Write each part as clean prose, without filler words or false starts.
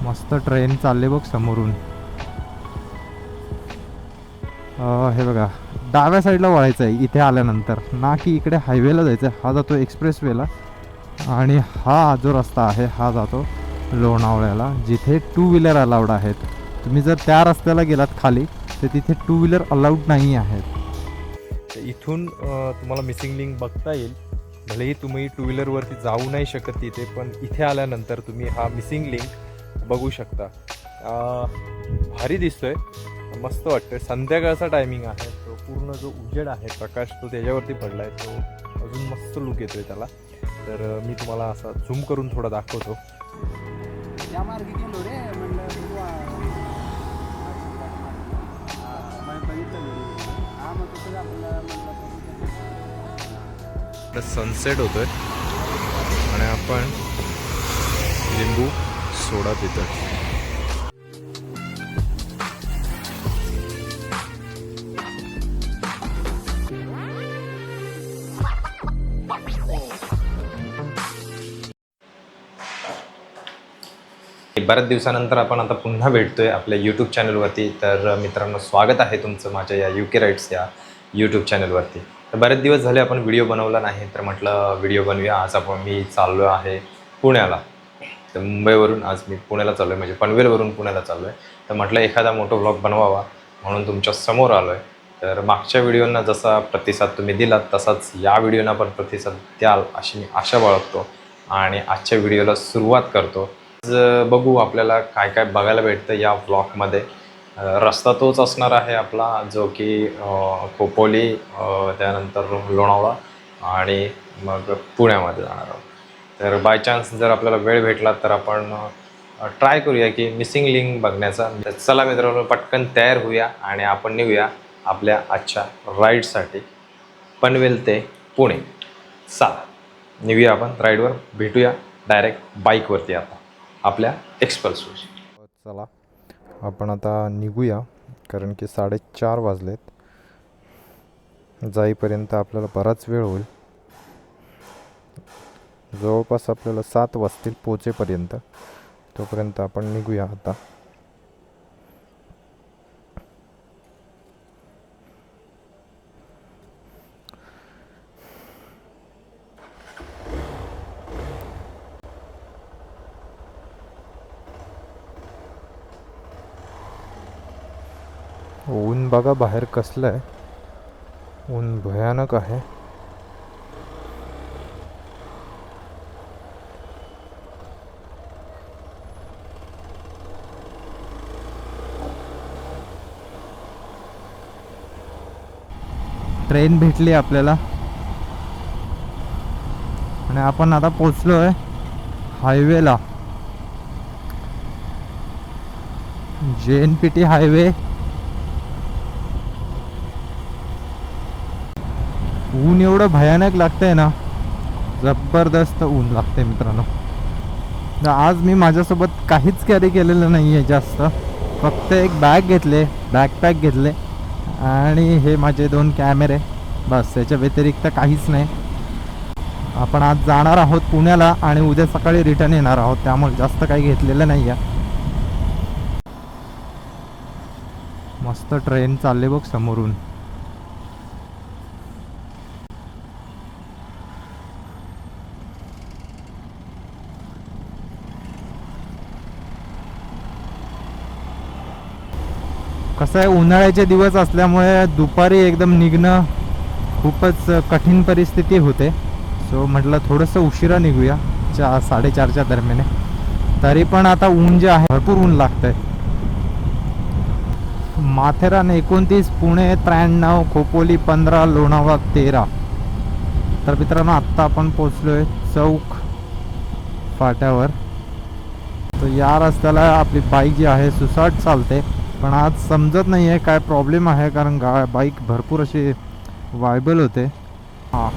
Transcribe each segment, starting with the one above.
मस्त ट्रेन चालले बघ समोरून. हे बघा, डाव्या साईडला वळायचं आहे इथे आल्यानंतर, ना की इकडे हायवेला जायचं आहे. हा जातो एक्सप्रेसवेला आणि हा जो रस्ता आहे हा जातो लोणावळ्याला, जिथे टू व्हीलर अलाउड आहेत. तुम्ही जर त्या रस्त्याला गेलात खाली तर तिथे टू व्हीलर अलाउड नाही आहेत. इथून तुम्हाला मिसिंग लिंक बघता येईल. भलेही तुम्ही टू व्हीलरवरती जाऊ नाही शकत तिथे, पण इथे आल्यानंतर तुम्ही हा मिसिंग लिंक बघू शकता. भारी दिसतोय, मस्त वाटतंय. संध्याकाळचा टायमिंग आहे, तो पूर्ण जो उजेड आहे प्रकाश तो त्याच्यावरती पडलाय, तो अजून मस्त लुक येतोय त्याला. तर मी तुम्हाला असा झूम करून थोडा दाखवतो. या मार्गी गेलो रे म्हणलं सनसेट होतोय आणि आपण लिंबू सोडा पितोय. बऱ्याच दिवसानंतर आपण आता पुन्हा भेटतोय आपल्या यूट्यूब चॅनलवरती. तर मित्रांनो, स्वागत आहे तुमचं माझ्या या UK राईड्स या यूट्यूब चॅनलवरती. तर बरेच दिवस झाले आपण व्हिडिओ बनवला नाही, तर म्हटलं व्हिडिओ बनवूया. आज मी चाललो आहे पुण्याला. तर मुंबईवरून आज मी पुण्याला चाललो आहे, म्हणजे पनवेलवरून पुण्याला चाललो आहे. तर म्हटलं एखादा मोठा व्लॉग बनवावा म्हणून तुमच्या समोर आलो आहे. तर मागच्या व्हिडिओंना जसा प्रतिसाद तुम्ही दिलात तसाच या व्हिडिओना पण प्रतिसाद द्याल अशी मी आशा बाळगतो आणि आजच्या व्हिडिओला सुरुवात करतो. आज बघू आपल्याला काय काय बघायला भेटतं या व्लॉगमध्ये. रस्ता तोच असणार आहे आपला, जो की खोपोली, त्यानंतर लोणावळा आणि मग पुण्यामध्ये जाणार आहोत. तर बाय चान्स जर आपल्याला वेळ भेटला तर आपण ट्राय करूया की मिसिंग लिंक बघण्याचा. चला मित्रांनो, पटकन तयार होऊया आणि आपण निघूया आपल्या आजच्या राईडसाठी, पनवेल ते पुणे. चला निघूया आपण राईडवर. भेटूया डायरेक्ट बाईकवरती आता आपल्या एक्सप्रेसवर. चला आपण आता निघूया, कारण की 4:30 वाजलेत. जाईपर्यंत आपल्याला बराच वेळ होईल. जवळपास आपल्याला 7 वाजतील पोचेपर्यंत. तोपर्यंत आपण निघूया आता. ऊन बघा बाहेर कसलं आहे, ऊन भयानक आहे. ट्रेन भेटली आपल्याला आणि आपण आता पोचलो आहे हायवेला. JNPT highway. ऊन एवढं भयानक लागतंय ना, जबरदस्त ऊन लागते मित्रांनो. आज मी माझ्यासोबत काहीच कॅरी केलेलं नाही आहे जास्त. फक्त एक बॅग घेतले, बॅकपॅक घेतले आणि हे माझे 2 कॅमेरे, बस. त्याच्या व्यतिरिक्त काहीच नाही. आपण आज जाणार आहोत पुण्याला आणि उद्या सकाळी रिटर्न येणार आहोत, त्यामुळे जास्त काही घेतलेलं नाही आहे. मस्त ट्रेन चालले बघ समोरून. कसं आहे, उन्हाळ्याचे दिवस असल्यामुळे दुपारी एकदम निघणं खूपच कठीण परिस्थिती होते. सो म्हटलं थोडंसं उशिरा निघूया, 4:30च्या दरम्यान. तरी पण आता ऊन जे आहे भरपूर ऊन लागतं आहे. माथेरान 29, पुणे 93, खोपोली 15, लोणावळा 13. तर मित्रांनो, आत्ता आपण पोचलो आहे चौक फाट्यावर. तर या रस्त्याला आपली बाईक जी आहे सुसाट चालते, पण आज समजत नाही आहे काय प्रॉब्लेम आहे, कारण बाईक भरपूर अशी वायबल होते.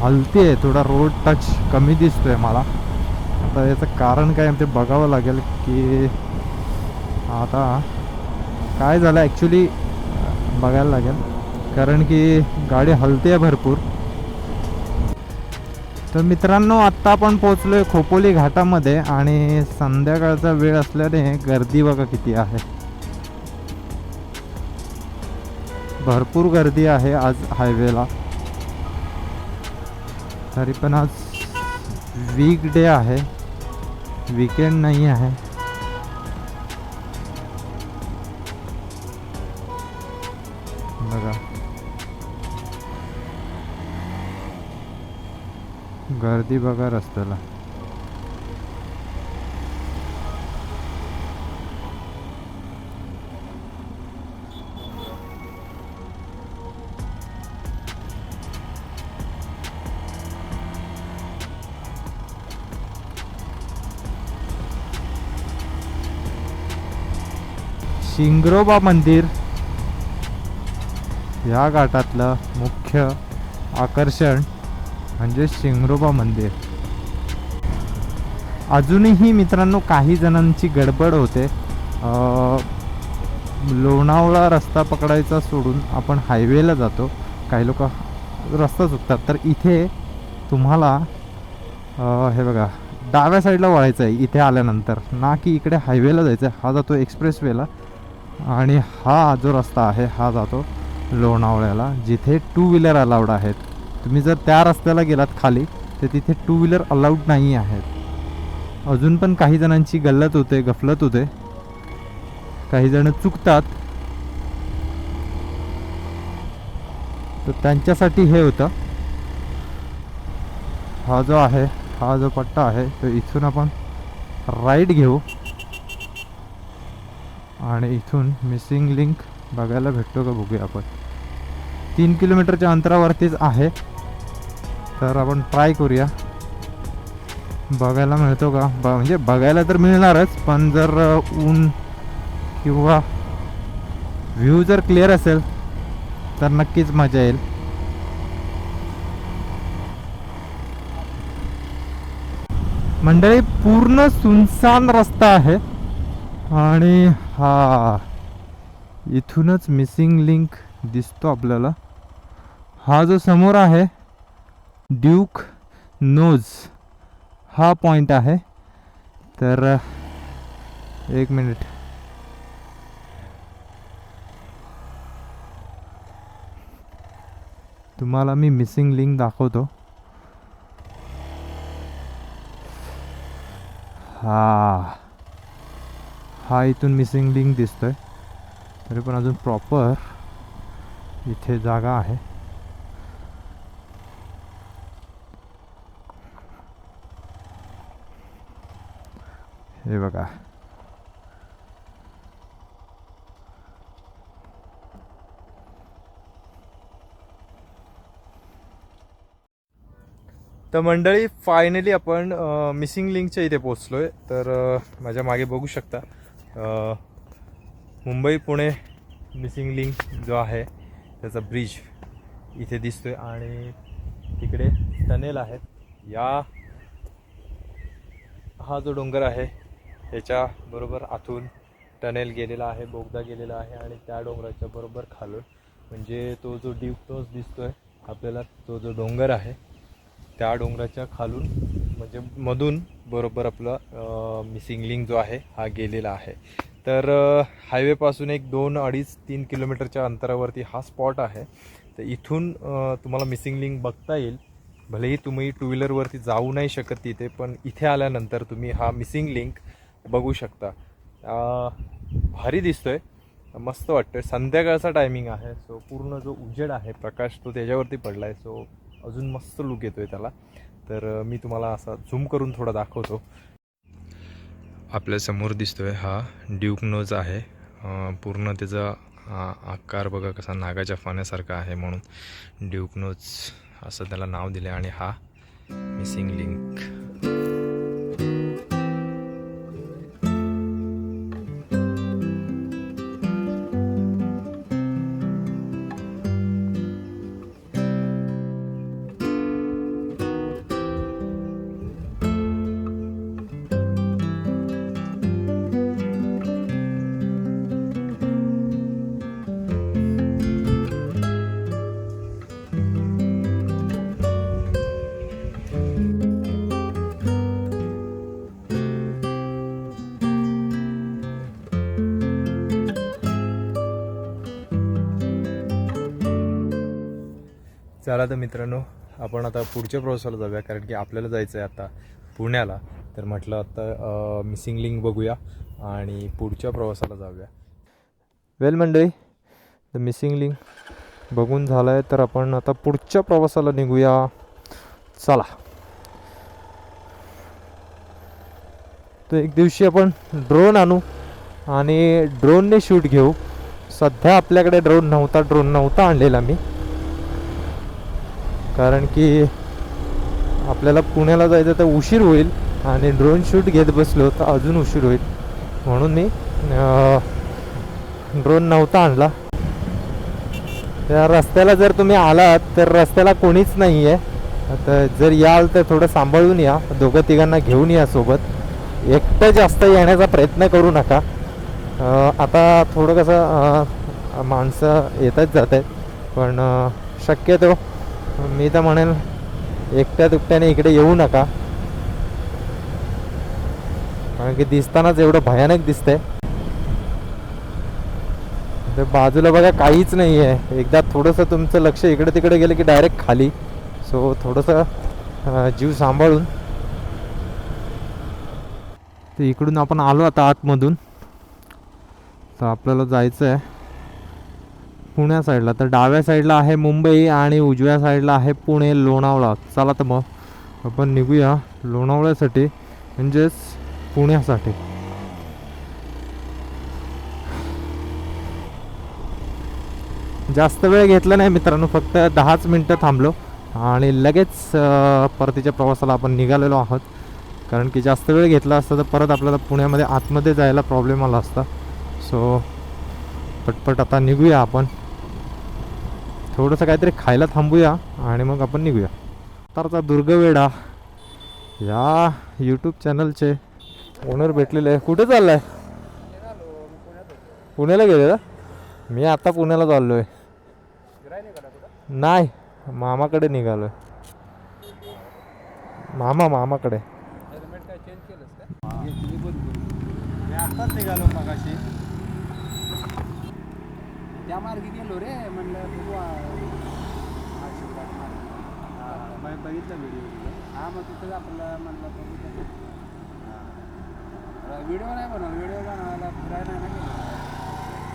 हलती आहे, थोडा रोड टच कमी दिसतो आहे मला. आता याचं कारण काय ते बघावं लागेल की आता काय झालं ॲक्च्युली, बघायला लागेल, कारण की गाडी हलते आहे भरपूर. तर मित्रांनो, आत्ता आपण पोहोचलोय खोपोली घाटामध्ये आणि संध्याकाळचा वेळ असल्याने गर्दी बघा किती आहे. भरपूर गर्दी आहे आज हायवेला. तरी पण आज वीक डे आहे, वीकेंड नाही आहे. बघा गर्दी बघा रस्त्याला. शिंगरोबा मंदिर या घाटातलं मुख्य आकर्षण म्हणजे शिंगरोबा मंदिर. अजूनही मित्रांनो काही जणांची गडबड होते. लोणावळा रस्ता पकडायचा सोडून आपण हायवेला जातो. काही लोक रस्ता चुकतात. तर इथे तुम्हाला हे बघा डाव्या साईडला वळायचं आहे इथे आल्यानंतर, ना की इकडे हायवेला जायचं आहे. हा जातो एक्सप्रेसवेला आणि हा जो रस्ता आहे हा जातो लोणावळ्याला, जिथे टू व्हीलर अलाउड आहेत. तुम्ही जर त्या रस्त्याला गेलात खाली तर तिथे टू व्हीलर अलाउड नाही आहेत. अजून पण काही जणांची गल्लत होते, गफलत होते, काही जण चुकतात. तर त्यांच्यासाठी हे होतं. हा जो आहे, हा जो पट्टा आहे तो इथून आपण राईट घेऊ आणि इथून मिसिंग लिंक बघायला भेटतो का बघूया आपण. 3 किलोमीटरच्या अंतरावरतीच आहे, तर आपण ट्राय करूया बघायला मिळतो का. म्हणजे बघायला तर मिळणारच, पण जर ऊन किंवा व्ह्यू जर क्लिअर असेल तर नक्कीच मजा येईल. मंडळी पूर्ण सुनसान रस्ता आहे आणि हा इथूनच मिसिंग लिंक दिसतो आपल्याला. हा जो समोर आहे ड्यूक नोज हा पॉइंट आहे. तर एक मिनिट, तुम्हाला मी मिसिंग लिंक दाखवतो. हा इथून मिसिंग लिंक दिसतोय. तरी पण अजून प्रॉपर इथे जागा आहे. हे बघा, तर मंडळी फायनली आपण मिसिंग लिंकच्या इथे पोचलोय. तर माझ्या मागे बघू शकता मुंबई पुणे मिसिंग लिंक जो आहे त्याचा ब्रिज इथे दिसतोय आणि तिकडे टनेल आहेत. हा जो डोंगर आहे त्याच्या बरोबर आतून टनेल गेलेला आहे, बोगदा गेलेला आहे आणि त्या डोंगराच्या बरोबर खालून म्हणजे तो जो ड्यूक दिसतोय आपल्याला, तो जो डोंगर आहे त्या डोंगराच्या खालून म्हणजे मधून बरोबर आपला मिसिंग लिंक जो आहे हा गेलेला आहे. तर हायवेपासून एक 2-2.5-3 किलोमीटरच्या अंतरावरती हा स्पॉट आहे. तर इथून तुम्हाला मिसिंग लिंक बघता येईल. भलेही तुम्ही टू व्हीलरवरती जाऊ नाही शकत तिथे, पण इथे आल्यानंतर तुम्ही हा मिसिंग लिंक बघू शकता. भारी दिसतोय, मस्त वाटतंय. संध्याकाळचा टायमिंग आहे, सो पूर्ण जो उजेड आहे प्रकाश तो त्याच्यावरती पडला आहे, सो अजून मस्त लुक येतोय त्याला. तर मी तुम्हाला असा झूम करून थोडा दाखवतो. आपल्या समोर दिसतोय हा ड्यूक नोज आहे. पूर्ण त्याचा आकार बघा कसा नागाच्या फाण्यासारखा आहे, म्हणून ड्यूक नोज असं त्याला नाव दिले. आणि हा मिसिंग लिंक. चला तर मित्रांनो, आपण आता पुढच्या प्रवासाला जाऊया, कारण की आपल्याला जायचं आहे आता पुण्याला. तर म्हटलं आता मिसिंग लिंक बघूया आणि पुढच्या प्रवासाला जाऊया. वेल मंडळी, द मिसिंग लिंक बघून झालं आहे, तर आपण आता पुढच्या प्रवासाला निघूया. चला. तर एक दिवशी आपण ड्रोन आणू आणि ड्रोनने शूट घेऊ. सध्या आपल्याकडे ड्रोन नव्हता आणलेला मी, कारण की आपल्याला पुण्याला जायचं तर उशीर होईल आणि ड्रोन शूट घेत बसलो तर अजून उशीर होईल, म्हणून मी ड्रोन नव्हता आणला. त्या रस्त्याला जर तुम्ही आलात तर रस्त्याला कोणीच नाही आहे. आता जर याल तर थोडं सांभाळून या, दोघं तिघांना घेऊन या सोबत. एकटं जास्त येण्याचा प्रयत्न करू नका. आता थोडं कसं माणसं येतच जात आहेत, पण शक्यतो मी तर म्हणेल एकट्या दुकट्याने इकडे येऊ नका, कारण की दिसतानाच एवढं भयानक दिसतंय. तर बाजूला बघा काहीच नाही आहे. एकदा थोडंसं तुमचं लक्ष इकडे तिकडे गेलं की डायरेक्ट खाली. सो थोडंसं जीव सांभाळून. तर इकडून आपण आलो आता आतमधून. तर आपल्याला जायचं आहे पुण्या साईडला. तर डाव्या साईडला आहे मुंबई आणि उजव्या साईडला आहे पुणे, लोणावळा. चला तर मग आपण निघूया लोणावळ्यासाठी, म्हणजेच पुण्यासाठी. जास्त वेळ घेतला नाही मित्रांनो, फक्त 10च मिनटं थांबलो आणि लगेच परतीच्या प्रवासाला आपण निघालेलो आहोत. कारण की जास्त वेळ घेतला असता तर परत आपल्याला पुण्यामध्ये आतमध्ये जायला प्रॉब्लेम आला असता. सो पटपट आता निघूया आपण. थोडंसं काहीतरी खायला थांबूया आणि मग आपण निघूया. तरचा दुर्गवेढा या यूट्यूब चॅनलचे ओनर भेटलेले आहे. कुठे चालला आहे? पुण्याला गेलेला? मी आता पुण्याला चाललो आहे. नाही, मामाकडे निघालो आहे. मामाकडे. आताच निघालो मगाशी. त्या मार्गी गेलो रे, म्हणलं बघितलं व्हिडिओ. हा, मग तिथंच आपलं म्हणलं व्हिडिओ नाही बनवला. व्हिडिओ बनवायला फिरायला नाही ना गेलो.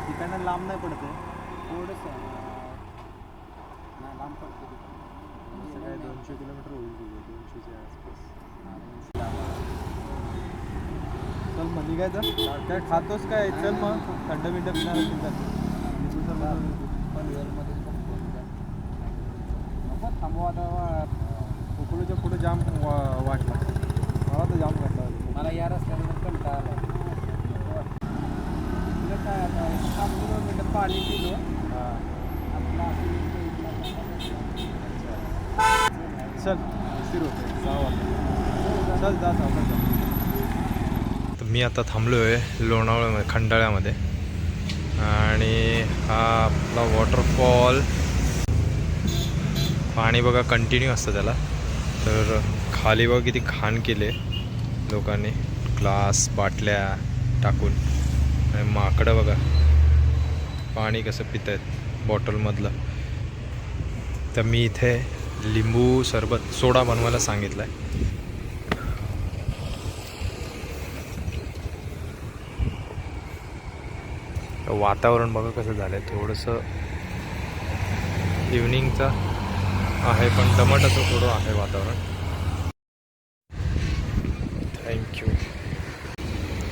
तिकडनं लांब नाही पडत आहे थोडंसं. नाही लांब पडतं तिकडं. काय 200 किलोमीटर होईल तुझं, 200च्या आसपास. चल मग निघायचं. काय खातोस काय? चल मग थंड मिंड पिणार. थांबवा आता. कोकणाच्या पुढे जाम वाटला मला, तर जाम वाटला मला या रस्त्याला कंटाळा आला. काय आता 7 किलोमीटर पाणी पिलो. चल उशीर होते, 6 वाजता. चल जा जा. तर मी आता थांबलो आहे लोणावळ्यामध्ये, खंडाळ्यामध्ये. आणि हा आपला वॉटरफॉल. पाणी बघा कंटिन्यू असतं त्याला. तर खाली बघा किती घाण केले लोकांनी, ग्लास बाटल्या टाकून. आणि माकडं बघा पाणी कसं पित आहेत बॉटलमधलं. तर मी इथे लिंबू सरबत सोडा बनवायला सांगितलं आहे. वातावरण बघा कसं झालं आहे. थोडंसं इव्हनिंगचं आहे, पण दमट असं थोडं आहे वातावरण. थँक्यू.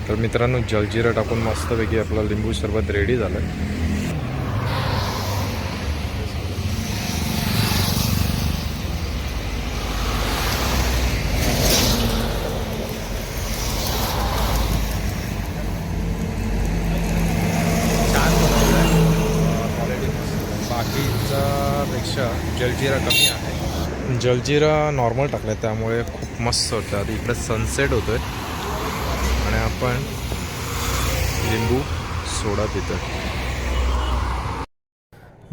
तर मित्रांनो, जलजिरा टाकून मस्तपैकी आपला लिंबू सरबत रेडी झालं आहे. पेक्षा जलजिरा कमी आहे. जलजिरा नॉर्मल टाकलं आहे त्यामुळे खूप मस्त होतं. आता इकडे सनसेट होतो आहे आणि आपण लिंबू सोडा पितो.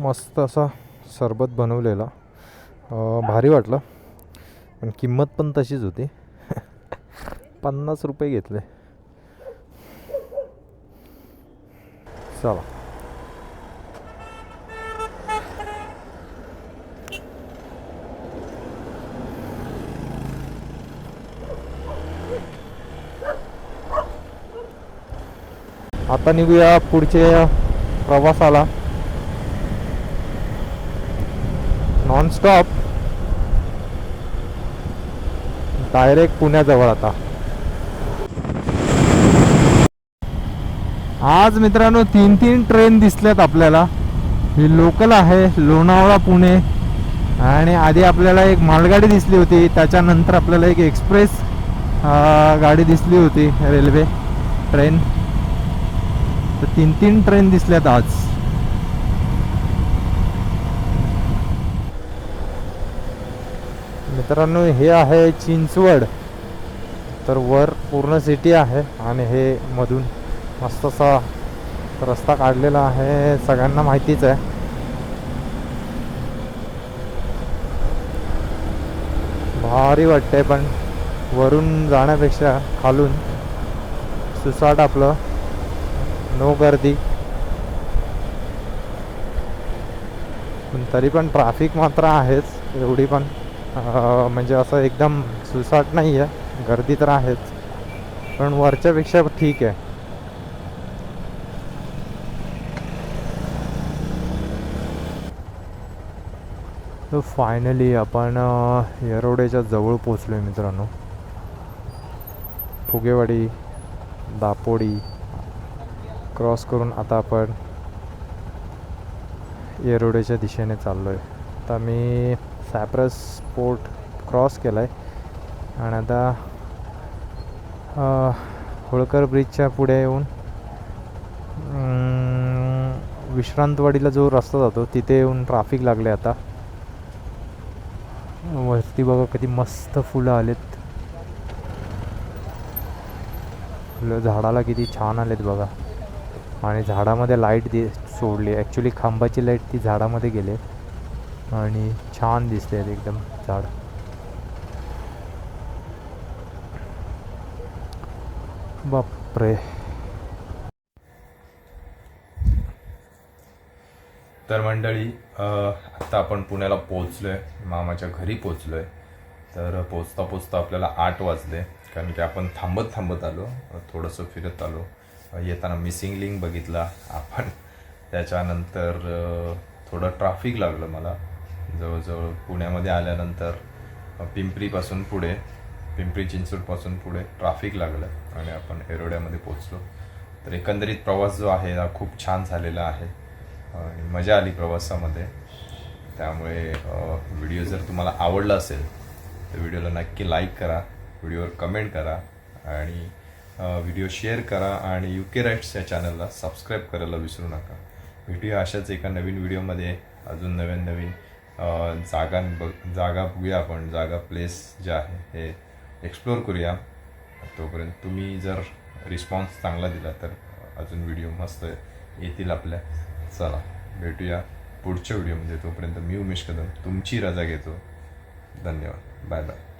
मस्त असा सरबत बनवलेला, भारी वाटलं. पण किंमत पण तशीच होती. 50 रुपये घेतले. चला. आता निघूया पुढच्या प्रवासाला. नॉनस्टॉप डायरेक्ट पुण्याजवळ. आता आज मित्रांनो 3 ट्रेन दिसल्यात आपल्याला. ही लोकल आहे लोणावळा पुणे, आणि आधी आपल्याला एक मालगाडी दिसली होती, त्याच्यानंतर आपल्याला एक एक्सप्रेस गाडी दिसली होती, रेल्वे ट्रेन. तर 3 ट्रेन दिसल्यात आज. मित्रांनो हे आहे चिंचवड. तर वर पूर्ण सिटी आहे आणि हे मधून मस्त असा रस्ता काढलेला आहे, सगळ्यांना माहितीच आहे. भारी वाटतंय, पण वरून जाण्यापेक्षा खालून सुसाट आपलं, नो गर्दी. पण तरी पण ट्रॅफिक मात्र आहेच, एवढी पण म्हणजे असं एकदम सुसाट नाही आहे, गर्दी तर आहेच, पण वरच्यापेक्षा ठीक आहे. तर फायनली आपण येरवड्याच्या जवळ पोचलो आहे मित्रांनो. फुगेवाडी दापोडी क्रॉस करून आता आपण येरवड्याच्या दिशेने चाललो आहे. आता मी सायप्रस पोर्ट क्रॉस केला आहे आणि आता होळकर ब्रिजच्या पुढे येऊन विश्रांतवाडीला जो रस्ता जातो तिथे येऊन ट्रॅफिक लागले. आता वरती बघा किती मस्त फुलं आलेत, फुलं झाडाला किती छान आलेत बघा. आणि झाडामध्ये लाईट सोडली, ॲक्च्युली खांबाची लाईट ती झाडामध्ये गेले आणि छान दिसते एकदम झाड. बापरे. तर मंडळी आता आपण पुण्याला पोचलो आहे, मामाच्या घरी पोचलो आहे. तर पोचता पोचता आपल्याला 8 वाजले, कारण की आपण थांबत आलो, थोडंसं फिरत आलो. येताना मिसिंग लिंक बघितला आपण, त्याच्यानंतर थोडं ट्रॅफिक लागलं मला. जवळजवळ पुण्यामध्ये आल्यानंतर पिंपरीपासून पुढे, पिंपरी चिंचवडपासून पुढे ट्रॅफिक लागलं आणि आपण येरवड्यामध्ये पोचलो. तर एकंदरीत प्रवास जो आहे हा खूप छान झालेला आहे आणि मजा आली प्रवासामध्ये. त्यामुळे व्हिडिओ जर तुम्हाला आवडला असेल तर व्हिडिओला नक्की लाईक करा, व्हिडिओवर कमेंट करा आणि व्हिडिओ शेअर करा आणि UK राईट्स या चॅनलला सबस्क्राईब करायला विसरू नका. भेटूया अशाच एका नवीन व्हिडिओमध्ये. अजून नवीन जागा बघूया आपण, जागा प्लेस जे आहे हे एक्सप्लोअर करूया. तोपर्यंत तुम्ही जर रिस्पॉन्स चांगला दिला तर अजून व्हिडिओ मस्त येतील आपल्या. चला भेटूया पुढच्या व्हिडिओमध्ये. तोपर्यंत मी उमेश कदम तुमची रजा घेतो. धन्यवाद. Bye bye.